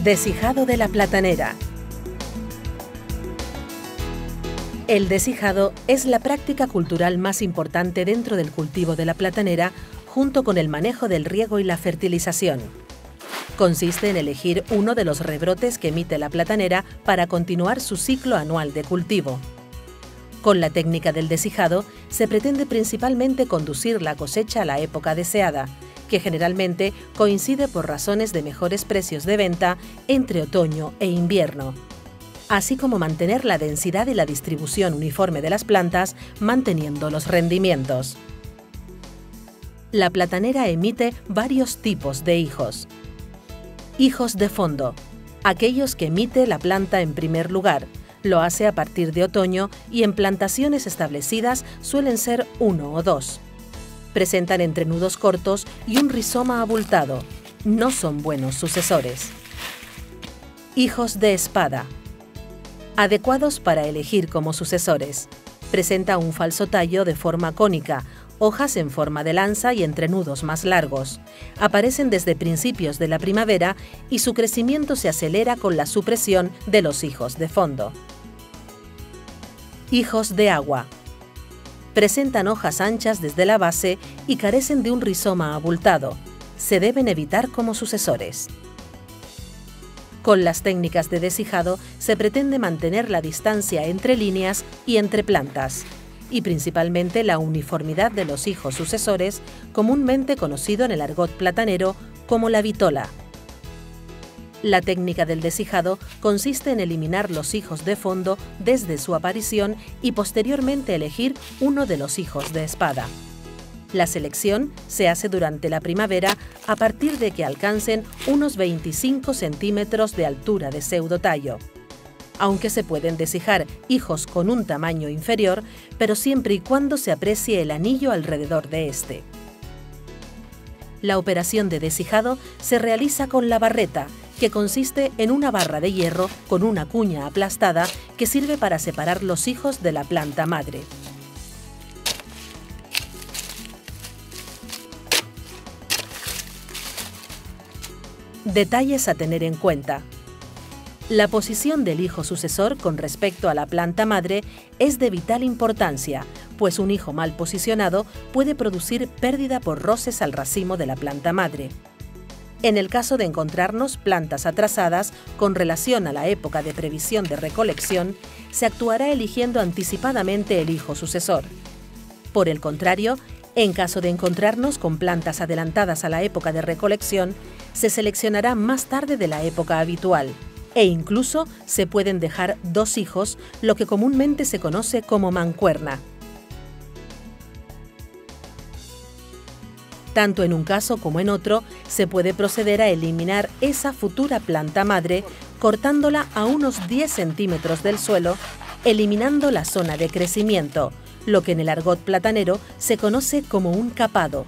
Deshijado de la platanera. El deshijado es la práctica cultural más importante dentro del cultivo de la platanera, junto con el manejo del riego y la fertilización. Consiste en elegir uno de los rebrotes que emite la platanera para continuar su ciclo anual de cultivo. Con la técnica del deshijado se pretende principalmente conducir la cosecha a la época deseada, que generalmente coincide por razones de mejores precios de venta entre otoño e invierno, así como mantener la densidad y la distribución uniforme de las plantas, manteniendo los rendimientos. La platanera emite varios tipos de hijos. Hijos de fondo, aquellos que emite la planta en primer lugar. Lo hace a partir de otoño y en plantaciones establecidas suelen ser 1 o 2. Presentan entrenudos cortos y un rizoma abultado. No son buenos sucesores. Hijos de espada. Adecuados para elegir como sucesores. Presenta un falso tallo de forma cónica, hojas en forma de lanza y entrenudos más largos. Aparecen desde principios de la primavera y su crecimiento se acelera con la supresión de los hijos de fondo. Hijos de agua. Presentan hojas anchas desde la base y carecen de un rizoma abultado. Se deben evitar como sucesores. Con las técnicas de deshijado se pretende mantener la distancia entre líneas y entre plantas, y principalmente la uniformidad de los hijos sucesores, comúnmente conocido en el argot platanero como la vitola. La técnica del deshijado consiste en eliminar los hijos de fondo desde su aparición y posteriormente elegir uno de los hijos de espada. La selección se hace durante la primavera a partir de que alcancen unos 25 centímetros de altura de pseudotallo. Aunque se pueden deshijar hijos con un tamaño inferior, pero siempre y cuando se aprecie el anillo alrededor de este. La operación de deshijado se realiza con la barreta, que consiste en una barra de hierro con una cuña aplastada que sirve para separar los hijos de la planta madre. Detalles a tener en cuenta. La posición del hijo sucesor con respecto a la planta madre es de vital importancia, pues un hijo mal posicionado puede producir pérdida por roces al racimo de la planta madre. En el caso de encontrarnos plantas atrasadas con relación a la época de previsión de recolección, se actuará eligiendo anticipadamente el hijo sucesor. Por el contrario, en caso de encontrarnos con plantas adelantadas a la época de recolección, se seleccionará más tarde de la época habitual, e incluso se pueden dejar 2 hijos, lo que comúnmente se conoce como mancuerna. Tanto en un caso como en otro, se puede proceder a eliminar esa futura planta madre cortándola a unos 10 centímetros del suelo, eliminando la zona de crecimiento, lo que en el argot platanero se conoce como un capado,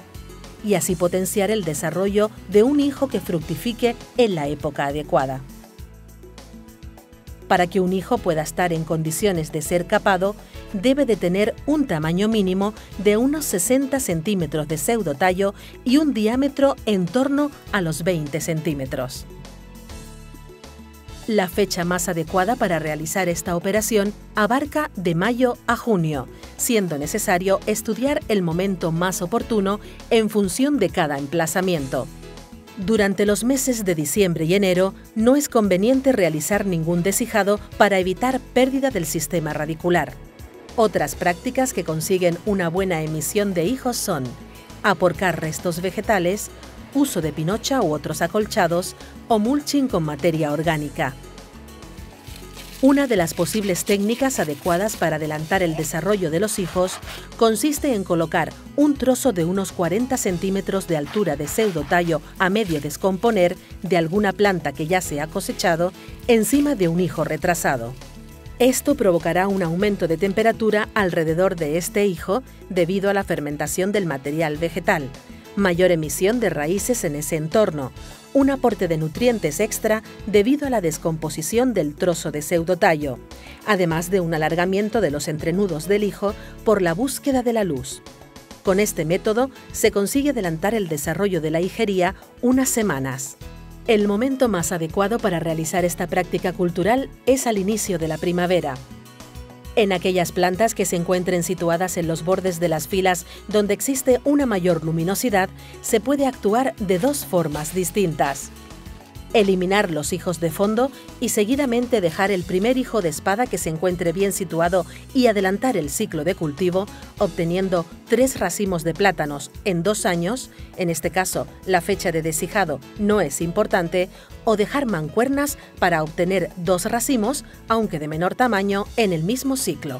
y así potenciar el desarrollo de un hijo que fructifique en la época adecuada. Para que un hijo pueda estar en condiciones de ser capado, debe de tener un tamaño mínimo de unos 60 centímetros de pseudotallo y un diámetro en torno a los 20 centímetros. La fecha más adecuada para realizar esta operación abarca de mayo a junio, siendo necesario estudiar el momento más oportuno en función de cada emplazamiento. Durante los meses de diciembre y enero no es conveniente realizar ningún deshijado para evitar pérdida del sistema radicular. Otras prácticas que consiguen una buena emisión de hijos son aporcar restos vegetales, uso de pinocha u otros acolchados o mulching con materia orgánica. Una de las posibles técnicas adecuadas para adelantar el desarrollo de los hijos consiste en colocar un trozo de unos 40 centímetros de altura de pseudotallo a medio descomponer de alguna planta que ya se ha cosechado encima de un hijo retrasado. Esto provocará un aumento de temperatura alrededor de este hijo debido a la fermentación del material vegetal, mayor emisión de raíces en ese entorno, un aporte de nutrientes extra debido a la descomposición del trozo de pseudotallo, además de un alargamiento de los entrenudos del hijo por la búsqueda de la luz. Con este método se consigue adelantar el desarrollo de la hijería unas semanas. El momento más adecuado para realizar esta práctica cultural es al inicio de la primavera. En aquellas plantas que se encuentren situadas en los bordes de las filas donde existe una mayor luminosidad, se puede actuar de dos formas distintas. Eliminar los hijos de fondo y seguidamente dejar el primer hijo de espada que se encuentre bien situado y adelantar el ciclo de cultivo, obteniendo 3 racimos de plátanos en 2 años, en este caso la fecha de deshijado no es importante, o dejar mancuernas para obtener 2 racimos, aunque de menor tamaño, en el mismo ciclo.